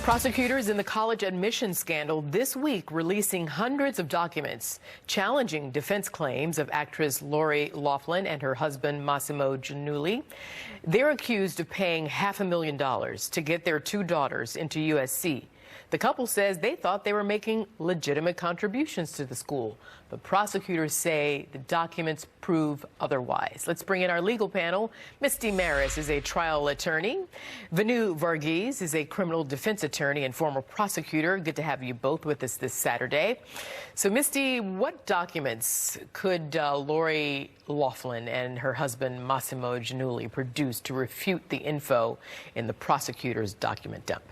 Prosecutors in the college admissions scandal this week releasing hundreds of documents challenging defense claims of actress Lori Loughlin and her husband Massimo Giannulli. They're accused of paying $500,000 to get their two daughters into USC. The couple says they thought they were making legitimate contributions to the school, but prosecutors say the documents prove otherwise. Let's bring in our legal panel. Misty Marris is a trial attorney. Vinoo is a criminal defense attorney and former prosecutor. Good to have you both with us this Saturday. So, Misty, what documents could Lori Loughlin and her husband Massimo Giannulli produce to refute the info in the prosecutor's document dump?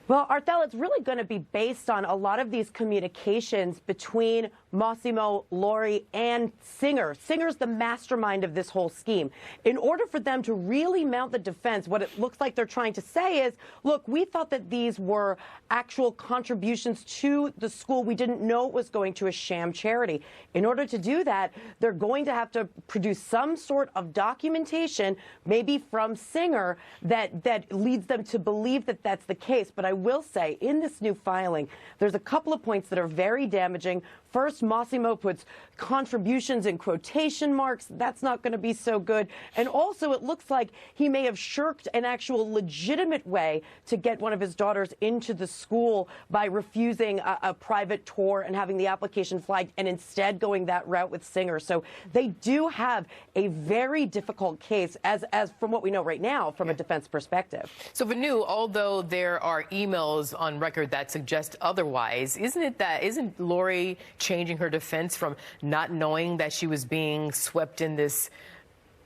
Well, Arthel, it's really going to be based on a lot of these communications between Massimo, Lori, and Singer. Singer's the mastermind of this whole scheme. In order for them to really mount the defense, what it looks like they're trying to say is, look, we thought that these were actual contributions to the school. We didn't know it was going to a sham charity. In order to do that, they're going to have to produce some sort of documentation, maybe from Singer, that leads them to believe that that's the case. But I will say, in this new filing, there's a couple of points that are very damaging. First, Massimo puts contributions in quotation marks. That's not going to be so good. And also, it looks like he may have shirked an actual legitimate way to get one of his daughters into the school by refusing a private tour and having the application flagged and instead going that route with Singer. So they do have a very difficult case, as from what we know right now, from a defense perspective. So, Vinoo, although there are emails on record that suggest otherwise, isn't Lori changing her defense from not knowing that she was being swept in this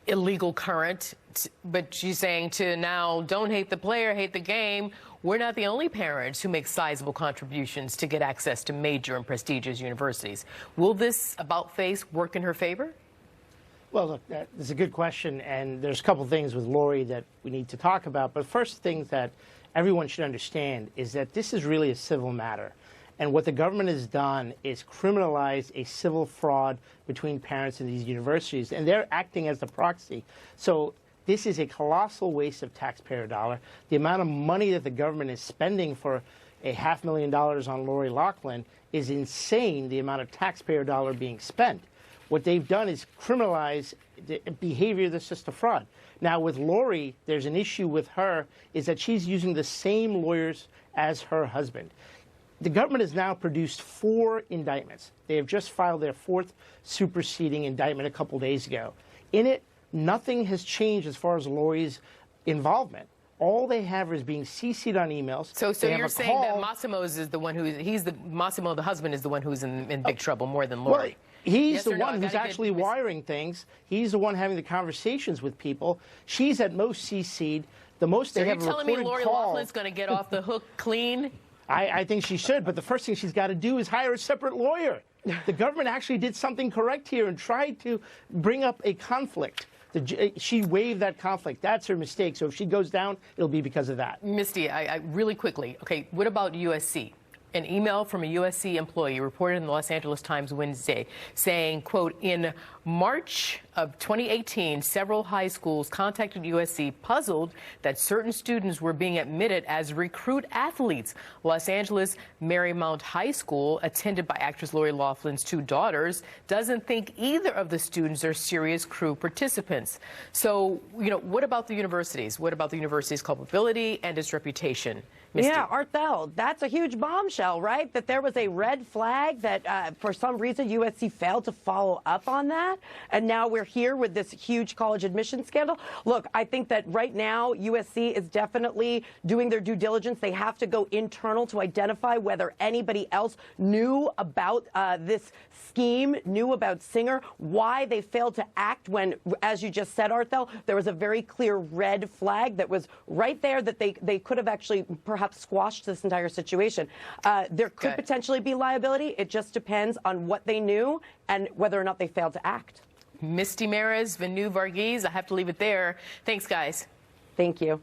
illegal current, but she's saying to now, don't hate the player, hate the game. We're not the only parents who make sizable contributions to get access to major and prestigious universities. Will this about-face work in her favor? Well, look, that's a good question, and there's a couple things with Lori that we need to talk about. But first things that everyone should understand is that this is really a civil matter. And what the government has done is criminalize a civil fraud between parents in these universities, and they're acting as the proxy. So this is a colossal waste of taxpayer dollar. The amount of money that the government is spending for a $500,000 on Lori Loughlin is insane, the amount of taxpayer dollar being spent. What they've done is criminalize the behavior that's just a fraud. Now, with Lori, there's an issue with her, is that she's using the same lawyers as her husband. The government has now produced 4 indictments. They have just filed their 4th superseding indictment a couple days ago. In it, nothing has changed as far as Lori's involvement. All they have is being CC'd on emails. So you're saying that Massimo is the one Massimo, the husband, is the one who's in big trouble more than Lori? Well, he's the one who's actually wiring things. He's the one having the conversations with people. She's at most CC'd. The most they have a recorded call. So you're telling me Lori Loughlin's going to get off the hook clean? I think she should, but the first thing she's got to do is hire a separate lawyer. The government actually did something correct here and tried to bring up a conflict. She waived that conflict. That's her mistake. So if she goes down, it'll be because of that. Misty, I really quickly, okay, what about USC? An email from a USC employee reported in the Los Angeles Times Wednesday saying, quote, in March of 2018, several high schools contacted USC puzzled that certain students were being admitted as recruit athletes. Los Angeles Marymount High School, attended by actress Lori Loughlin's 2 daughters, doesn't think either of the students are serious crew participants. So, what about the universities? What about the university's culpability and its reputation? Misty? Yeah, Arthel, that's a huge bombshell, right? That there was a red flag that for some reason USC failed to follow up on that. And now we're here with this huge college admission scandal. Look, I think that right now USC is definitely doing their due diligence. They have to go internal to identify whether anybody else knew about this scheme, knew about Singer, why they failed to act when, as you just said, Arthel, there was a very clear red flag that was right there that they could have actually perhaps squashed this entire situation. There could potentially be liability. It just depends on what they knew and whether or not they failed to act. Misty Marris, Vinoo, I have to leave it there. Thanks, guys. Thank you.